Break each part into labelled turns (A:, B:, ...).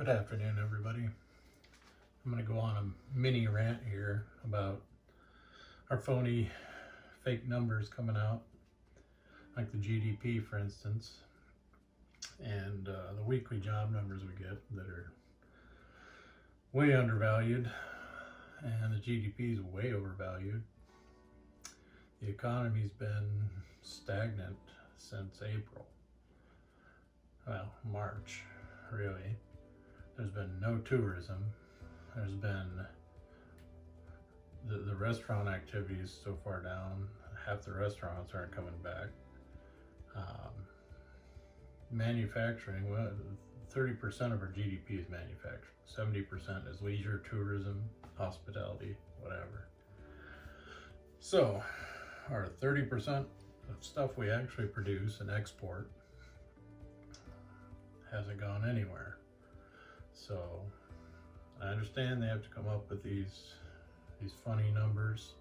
A: Good afternoon, everybody. I'm going to go on a mini rant here about our phony fake numbers coming out, like the GDP, for instance, and the weekly job numbers we get that are way undervalued, and the GDP is way overvalued. The economy's been stagnant since April. Well, March, really. There's been no tourism. There's been the restaurant activity is so far down. Half the restaurants aren't coming back. Manufacturing, well, 30% of our GDP is manufacturing. 70% is leisure, tourism, hospitality, whatever. So, our 30% of stuff we actually produce and export hasn't gone anywhere. So I understand they have to come up with these funny numbers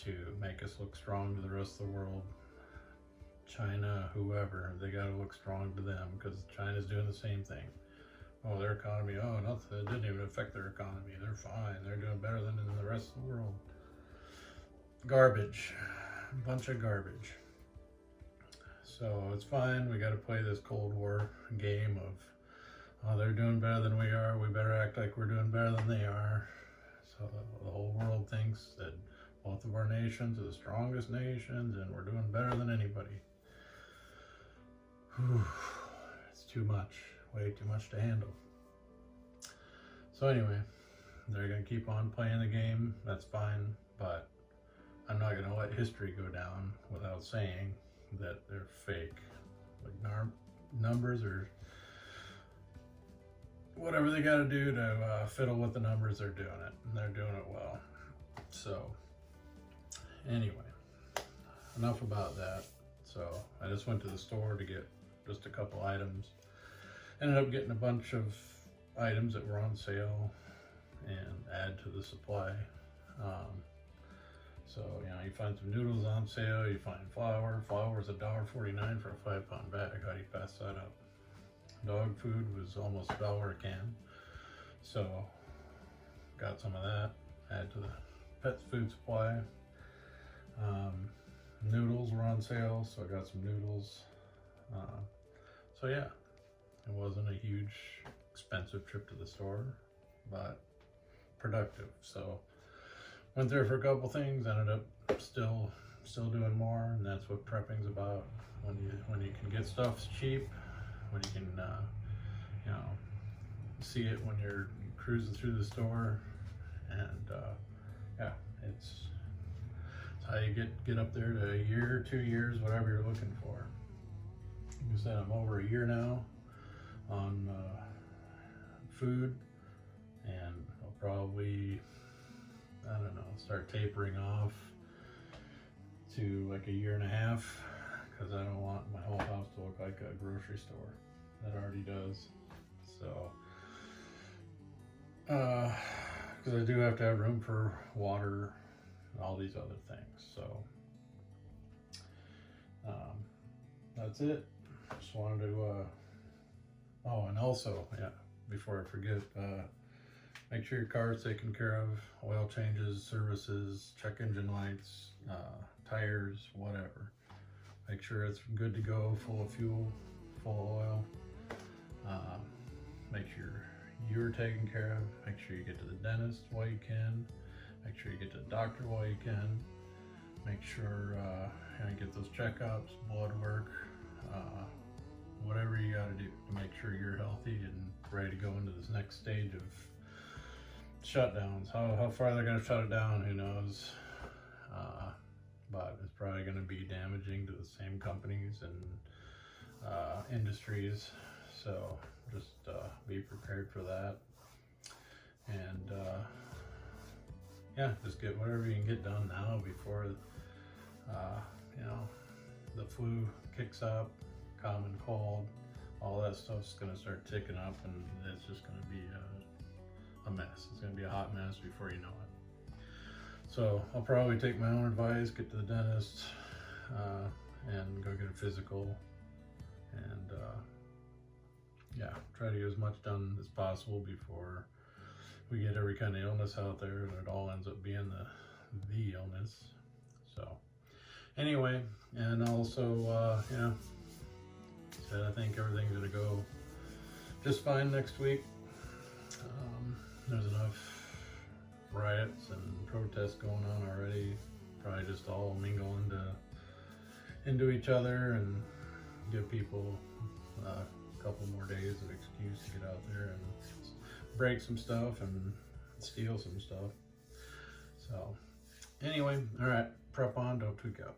A: to make us look strong to the rest of the world. China, whoever, they got to look strong to them because China's doing the same thing. Oh, their economy, oh, nothing, it didn't even affect their economy. They're fine. They're doing better than in the rest of the world. Garbage, a bunch of garbage. So it's fine. We got to play this Cold War game of, oh, they're doing better than we are. We better act like we're doing better than they are. So the whole world thinks that both of our nations are the strongest nations and we're doing better than anybody. Whew, it's too much, way too much to handle. So anyway, they're going to keep on playing the game. That's fine, but I'm not going to let history go down without saying that they're fake. Like numbers are whatever they got to do to fiddle with the numbers, they're doing it, and they're doing it well. So anyway, enough about that. So I just went to the store to get just a couple items. Ended up getting a bunch of items that were on sale and add to the supply. So, you know, you find some noodles on sale, you find flour. Flour is $1.49 for a 5-pound bag. How do you pass that up? Dog food was almost $1 a can. So, got some of that, add to the pet's food supply. Noodles were on sale, so I got some noodles. So yeah, it wasn't a huge, expensive trip to the store, but productive. So, went there for a couple things, ended up still doing more, and that's what prepping's about. When you can get stuff cheap, when you can you know, see it when you're cruising through the store, and yeah, it's how you get up there to a year, 2 years, whatever you're looking for. Like I said, I'm over a year now on food, and I'll probably, I don't know, start tapering off to like a year and a half, because I don't want my whole house to look like a grocery store. That already does. So, because I do have to have room for water and all these other things. So, that's it. Just wanted to, oh, and also, yeah, before I forget, make sure your car is taken care of, oil changes, services, check engine lights, tires, whatever. Make sure it's good to go, full of fuel, full of oil. Make sure you're taken care of. Make sure you get to the dentist while you can. Make sure you get to the doctor while you can. Make sure you get those checkups, blood work, whatever you got to do to make sure you're healthy and ready to go into this next stage of shutdowns. How far they're going to shut it down, who knows? But it's probably going to be damaging to the same companies and industries. So just be prepared for that. And yeah, just get whatever you can get done now before you know, the flu kicks up, common cold, all that stuff's going to start ticking up, and it's just going to be a mess. It's going to be a hot mess before you know it. So I'll probably take my own advice, get to the dentist, and go get a physical, and yeah, try to get as much done as possible before we get every kind of illness out there, and it all ends up being the illness. So anyway, and also yeah, said I think everything's gonna go just fine next week. There's enough riots and protests going on already. Probably just all mingle into each other and give people a couple more days of excuse to get out there and break some stuff and steal some stuff. So anyway, all right, prep on, don't tweak out.